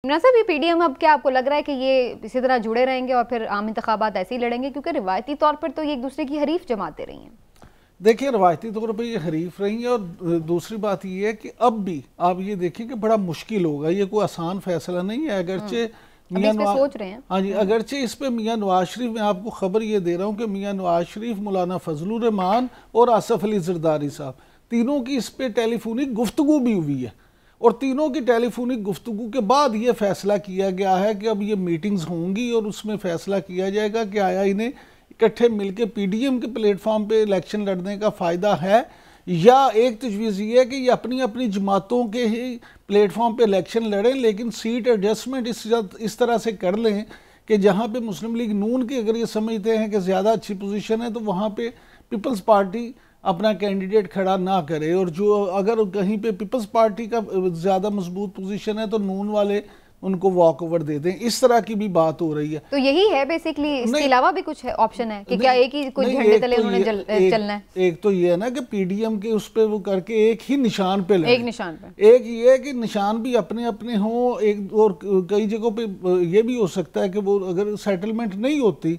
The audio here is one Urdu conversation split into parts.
عمران صاحب، یہ پی ڈی ایم اب کیا آپ کو لگ رہا ہے کہ یہ اسی طرح جڑے رہیں گے اور پھر عام انتخابات ایسے ہی لڑیں گے؟ کیونکہ روایتی طور پر تو یہ ایک دوسرے کی حریف جماعتیں رہی ہیں. دیکھیں، روایتی طور پہ یہ حریف رہی ہیں، اور دوسری بات یہ ہے کہ اب بھی آپ یہ دیکھیں کہ بڑا مشکل ہوگا، یہ کوئی آسان فیصلہ نہیں ہے. اگرچہ اس پہ میاں نواز شریف، میں آپ کو خبر یہ دے رہا ہوں کہ میاں نواز شریف، مولانا فضل الرحمان اور آصف علی زرداری صاحب تینوں کی اس پہ ٹیلی فونک گفتگو بھی ہوئی ہے، اور تینوں کی ٹیلی فونک گفتگو کے بعد یہ فیصلہ کیا گیا ہے کہ اب یہ میٹنگز ہوں گی اور اس میں فیصلہ کیا جائے گا کہ آیا انہیں اکٹھے مل کے پی ڈی ایم کے پلیٹ فارم پہ الیکشن لڑنے کا فائدہ ہے، یا ایک تجویز یہ ہے کہ یہ اپنی اپنی جماعتوں کے ہی پلیٹ فارم پہ الیکشن لڑیں، لیکن سیٹ ایڈجسٹمنٹ اس طرح سے کر لیں کہ جہاں پہ مسلم لیگ نون کی اگر یہ سمجھتے ہیں کہ زیادہ اچھی پوزیشن ہے تو وہاں پہ پیپلز پارٹی اپنا کینڈیڈیٹ کھڑا نہ کرے، اور جو اگر کہیں پہ پیپلز پارٹی کا زیادہ مضبوط پوزیشن ہے تو نون والے ان کو واک اوور دے دیں. اس طرح کی بھی بات ہو رہی ہے. تو یہی ہے بیسیکلی، اس کے علاوہ بھی کچھ آپشن ہے کہ کیا ایک ہی کوئی جھنڈے تلے انہوں نے چلنا ہے؟ ایک تو یہ ہے نا کہ پی ڈی ایم کے اس پہ وہ کر کے ایک ہی نشان پہ لڑیں. ایک نشان پہ. ایک یہ ہے کہ نشان بھی اپنے اپنے ہوں، اور کئی جگہوں پہ یہ بھی ہو سکتا ہے کہ وہ اگر سیٹلمنٹ نہیں ہوتی،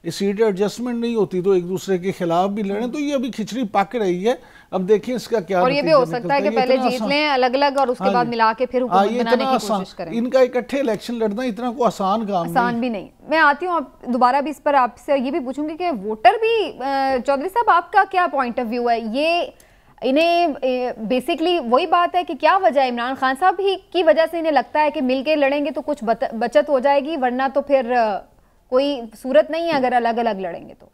سیٹ ایڈجسٹمنٹ نہیں ہوتی تو ایک دوسرے کے خلاف بھی لڑیں. تو یہ ابھی کھچڑی پک رہی ہے. اب دیکھیں اس کا کیا، اور یہ بھی ہو سکتا ہے کہ پہلے جیت لیں الگ الگ اور اس کے بعد ملا کے پھر حکومت بنانے کی کوشش کریں. ان کا اکٹھے الیکشن لڑنا اتنا کوئی آسان کام نہیں. آسان بھی نہیں. میں آتی ہوں دوبارہ بھی اس پر آپ سے یہ بھی پوچھوں گی کہ ووٹر بھی، چودھری صاحب آپ کا کیا پوائنٹ آف ویو ہے؟ یہ انہیں بیسکلی وہی بات ہے کہ کیا وجہ ہے، عمران خان صاحب ہی کی وجہ سے انہیں لگتا ہے کہ مل کے لڑیں گے تو کچھ بچت ہو جائے گی، ورنہ تو پھر کوئی صورت نہیں ہے اگر الگ الگ لڑیں گے تو؟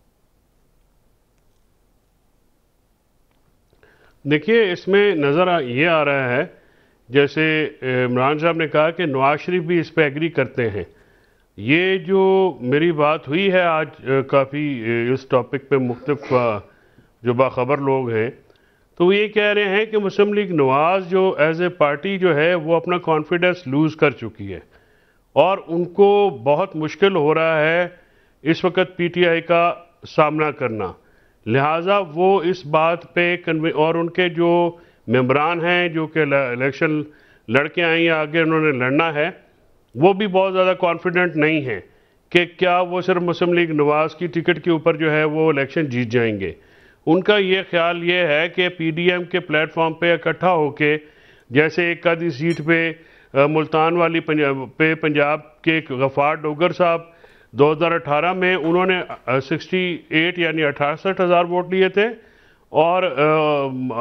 دیکھیے، اس میں نظر یہ آ رہا ہے جیسے عمران صاحب نے کہا کہ نواز شریف بھی اس پہ ایگری کرتے ہیں. یہ جو میری بات ہوئی ہے آج کافی اس ٹاپک پہ مختلف جو باخبر لوگ ہیں، تو وہ یہ کہہ رہے ہیں کہ مسلم لیگ نواز جو ایز اے پارٹی جو ہے وہ اپنا کانفیڈنس لوز کر چکی ہے، اور ان کو بہت مشکل ہو رہا ہے اس وقت پی ٹی آئی کا سامنا کرنا. لہٰذا وہ اس بات پہ اور ان کے جو ممبران ہیں جو کہ الیکشن لڑ کے آئیں یا آگے انہوں نے لڑنا ہے، وہ بھی بہت زیادہ کانفیڈنٹ نہیں ہیں کہ کیا وہ صرف مسلم لیگ نواز کی ٹکٹ کے اوپر جو ہے وہ الیکشن جیت جائیں گے. ان کا یہ خیال یہ ہے کہ پی ڈی ایم کے پلیٹ فارم پہ اکٹھا ہو کے، جیسے ایک آدھی سیٹ پہ ملتان والی پہ پنجاب کے غفار ڈوگر صاحب 2018 میں انہوں نے 68 یعنی 68,000 ووٹ لیے تھے، اور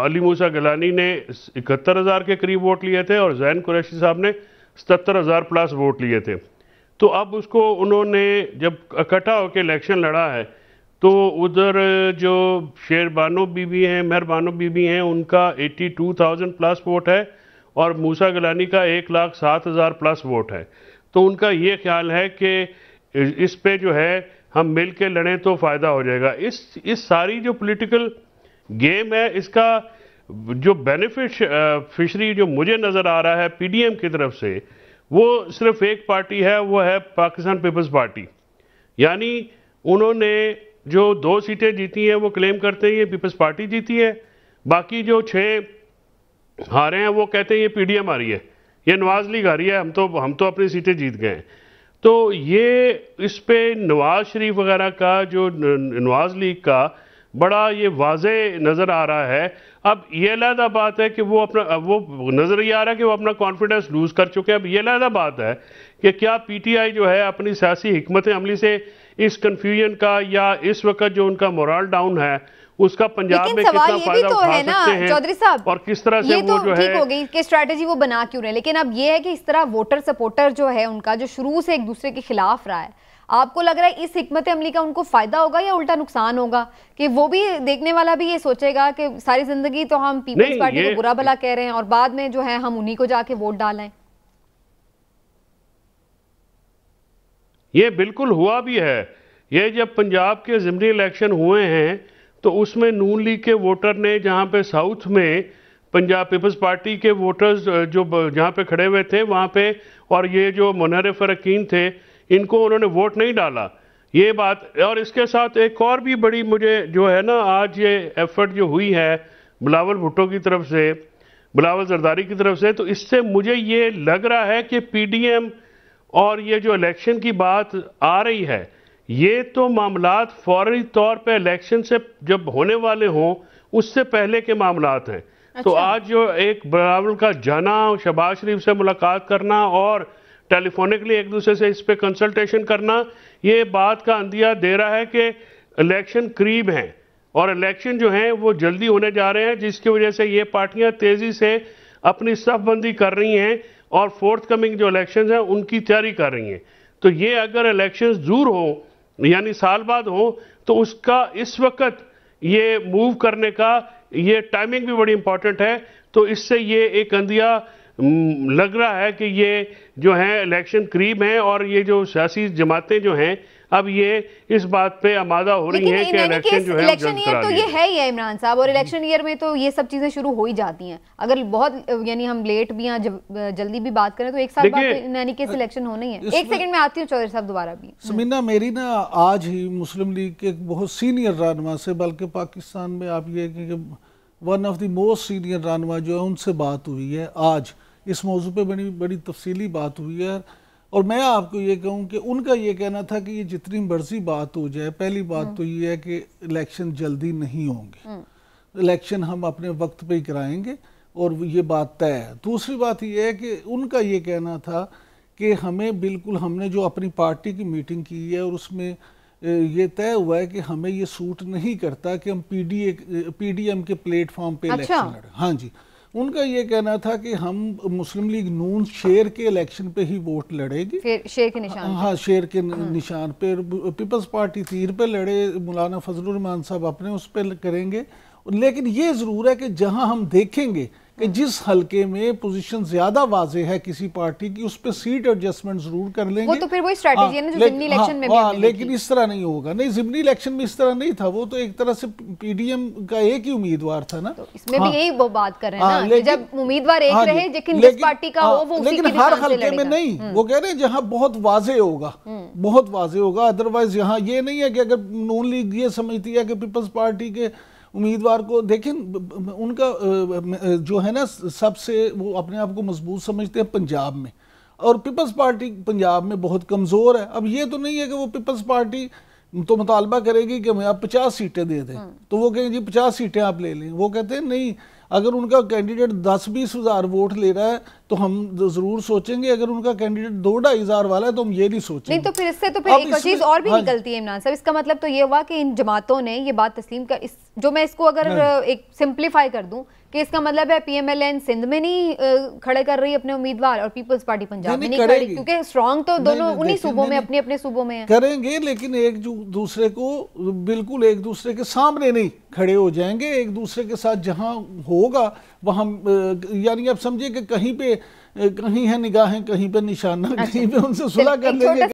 علی موسیٰ گیلانی نے 71,000 کے قریب ووٹ لیے تھے، اور زین قریشی صاحب نے 77,000 پلس ووٹ لیے تھے. تو اب اس کو انہوں نے جب اکٹھا ہو کے الیکشن لڑا ہے تو ادھر جو شیر بانو بی بی ہیں، مہر بانو بی بی ہیں، ان کا 82,000 پلس ووٹ ہے، اور موسیٰ گیلانی کا 1,07,000 پلس ووٹ ہے. تو ان کا یہ خیال ہے کہ اس پہ جو ہے ہم مل کے لڑیں تو فائدہ ہو جائے گا. اس ساری جو پولیٹیکل گیم ہے، اس کا جو بینیفیشری جو مجھے نظر آ رہا ہے پی ڈی ایم کی طرف سے، وہ صرف ایک پارٹی ہے، وہ ہے پاکستان پیپلز پارٹی. یعنی انہوں نے جو 2 سیٹیں جیتی ہیں وہ کلیم کرتے ہیں یہ پیپلز پارٹی جیتی ہے، باقی جو 6 ہارے ہیں وہ کہتے ہیں یہ پی ڈی ایم ہاری ہے، یہ نواز لیگ ہاری ہے، ہم تو اپنی سیٹیں جیت گئے ہیں. تو یہ اس پہ نواز شریف وغیرہ کا جو نواز لیگ کا بڑا یہ واضح نظر آ رہا ہے. اب یہ علیحدہ بات ہے کہ وہ نظر یہ آ رہا ہے کہ وہ اپنا کانفیڈنس لوز کر چکے ہیں. اب یہ علیحدہ بات ہے کہ کیا پی ٹی آئی جو ہے اپنی سیاسی حکمت عملی سے اس کنفیوژن کا یا اس وقت جو ان کا مورال ڈاؤن ہے اس کا پنجاب میں کتنا فائدہ اٹھا سکتے ہیں، چودھری صاحب، اور کس طرح سے وہ جو ہے ٹھیک ہو گئی کہ اسٹریٹجی وہ بنا کیوں رہے. لیکن اب یہ ہے کہ اس طرح ووٹر سپورٹر جو ہے ان کا جو شروع سے ایک دوسرے کے خلاف رہا ہے، آپ کو لگ رہا ہے اس حکمت عملی کا ان کو فائدہ ہوگا یا الٹا نقصان ہوگا؟ کہ وہ بھی دیکھنے والا بھی یہ سوچے گا کہ ساری زندگی تو ہم پیپلز پارٹی کو برا بھلا کہہ رہے ہیں اور بعد میں جو ہے ہم انہی کو جا کے ووٹ ڈالیں. یہ بالکل ہوا بھی ہے. یہ جب پنجاب کے ضمنی الیکشن ہوئے ہیں تو اس میں نون لیگ کے ووٹر نے جہاں پہ ساؤتھ میں پنجاب پیپلز پارٹی کے ووٹرز جو جہاں پہ کھڑے ہوئے تھے وہاں پہ، اور یہ جو منحرف اراکین تھے ان کو انہوں نے ووٹ نہیں ڈالا. یہ بات، اور اس کے ساتھ ایک اور بھی بڑی مجھے جو ہے نا آج یہ ایفرٹ جو ہوئی ہے بلاول بھٹو کی طرف سے، بلاول زرداری کی طرف سے. تو اس سے مجھے یہ لگ رہا ہے کہ پی ڈی ایم اور یہ جو الیکشن کی بات آ رہی ہے یہ تو معاملات فوری طور پہ الیکشن سے جب ہونے والے ہوں اس سے پہلے کے معاملات ہیں. تو آج جو ایک بلاول کا جانا، شہباز شریف سے ملاقات کرنا اور ٹیلی فونکلی ایک دوسرے سے اس پہ کنسلٹیشن کرنا، یہ بات کا اندیہ دے رہا ہے کہ الیکشن قریب ہیں اور الیکشن جو ہیں وہ جلدی ہونے جا رہے ہیں، جس کی وجہ سے یہ پارٹیاں تیزی سے اپنی صف بندی کر رہی ہیں اور فورتھ کمنگ جو الیکشنز ہیں ان کی تیاری کر رہی ہیں. تو یہ اگر الیکشنز دور ہوں یعنی سال بعد ہوں تو اس کا اس وقت یہ موو کرنے کا یہ ٹائمنگ بھی بڑی امپورٹنٹ ہے. تو اس سے یہ ایک اندیہ لگ رہا ہے کہ یہ جو ہیں الیکشن قریب ہیں اور یہ جو سیاسی جماعتیں جو ہیں اب یہ اس بات پہ آمادہ ہو رہی ہیں کہ الیکشن جو ہے الیکشن ایئر تو یہ ہے ہی ہے عمران صاحب، اور الیکشن ایئر میں تو یہ سب چیزیں شروع ہو ہی جاتی ہیں. اگر بہت یعنی ہم لیٹ بھی ہیں جلدی بھی بات کریں تو ایک سال بعد یعنی کہ الیکشن ہونا ہی ہے. ایک سیکنڈ میں آتی ہوں چودھری صاحب دوبارہ بھی. سمینا میری نا آج ہی مسلم لیگ کے ایک بہت سینئر رہنما سے، بلکہ پاکستان میں آپ یہ کہ one of the most senior رہنما جو ہے ان سے بات ہوئی ہے آج. اس موضوع پہ بڑی تفصیلی بات ہوئی ہے اور میں آپ کو یہ کہوں کہ ان کا یہ کہنا تھا کہ یہ جتنی مرضی بات ہو جائے، پہلی بات تو یہ ہے کہ الیکشن جلدی نہیں ہوں گے، الیکشن ہم اپنے وقت پہ ہی کرائیں گے اور یہ بات طے ہے. دوسری بات یہ ہے کہ ان کا یہ کہنا تھا کہ ہمیں بالکل ہم نے جو اپنی پارٹی کی میٹنگ کی ہے اور اس میں یہ طے ہوا ہے کہ ہمیں یہ سوٹ نہیں کرتا کہ ہم پی ڈی ایم کے پلیٹ فارم پہ الیکشن لڑیں. ہاں جی، ان کا یہ کہنا تھا کہ ہم مسلم لیگ نون شیر کے الیکشن پہ ہی ووٹ لڑے گی، شیر کے نشان، ہاں شیر کے نشان پہ. پیپلز پارٹی تیر پہ لڑے، مولانا فضل الرحمان صاحب اپنے اس پہ کریں گے. لیکن یہ ضرور ہے کہ جہاں ہم دیکھیں گے کہ جس حلقے میں پوزیشن زیادہ واضح ہے کسی پارٹی کی اس پہ سیٹ ایڈجسٹمنٹ ضرور کر لیں گے. وہ تو پھر وہی اسٹریٹجی ہے نا جو ضمنی الیکشن میں بھی لیکن اس طرح نہیں ہوگا. نہیں، ضمنی الیکشن میں اس طرح نہیں تھا، وہ تو ایک طرح سے پی ڈی ایم کا ایک ہی امیدوار تھا نا. اس میں بھی یہی وہ بات کر رہے ہیں نا، جب امیدوار ایک رہے لیکن جس پارٹی کا ہو وہ اسی کی لیکن ہر حلقے میں نہیں. وہ کہہ رہے ہیں جہاں بہت واضح ہوگا، بہت واضح ہوگا. ادروائز یہاں یہ نہیں ہے کہ اگر نون لیگ یہ سمجھتی ہے کہ پیپلز پارٹی کے امیدوار کو دیکھیں، ان کا جو ہے نا سب سے وہ اپنے آپ کو مضبوط سمجھتے ہیں پنجاب میں، اور پیپلز پارٹی پنجاب میں بہت کمزور ہے. اب یہ تو نہیں ہے کہ وہ پیپلز پارٹی تو مطالبہ کرے گی کہ ہمیں آپ 50 سیٹیں دے دیں تو وہ کہیں جی 50 سیٹیں آپ لے لیں. وہ کہتے ہیں نہیں، اگر ان کا کینڈیڈیٹ 10-20 ہزار ووٹ لے رہا ہے تو ہم ضرور سوچیں گے، اگر ان کا کینڈیڈیٹ 2-2.5 ہزار والا ہے تو ہم یہ نہیں سوچیں گے. نہیں تو پھر اس سے تو پھر ایک چیز اور بھی نکلتی ہے عمران صاحب. اس کا مطلب تو یہ ہوا کہ ان جماعتوں نے یہ بات تسلیم کر، جو میں اس کو اگر ایک سمپلیفائی کر دوں کہ اس کا مطلب ہے P M L N Sindh میں نہیں کھڑے کر رہی اپنے امیدوار اور پیپلز پارٹی پنجاب میں نہیں کھڑی، کیونکہ اسٹرانگ تو دونوں انہی صوبوں میں اپنے اپنے صوبوں میں ہیں. کریں گے لیکن ایک دوسرے کو بالکل ایک دوسرے کے سامنے نہیں کھڑے ہو جائیں گے. ایک دوسرے کے ساتھ جہاں ہوگا وہاں یعنی اب سمجھے کہ کہیں پہ کہیں ہے نگاہیں، کہیں پہ نشانہ، کہیں پہ ان سے صلح کر لیں گے.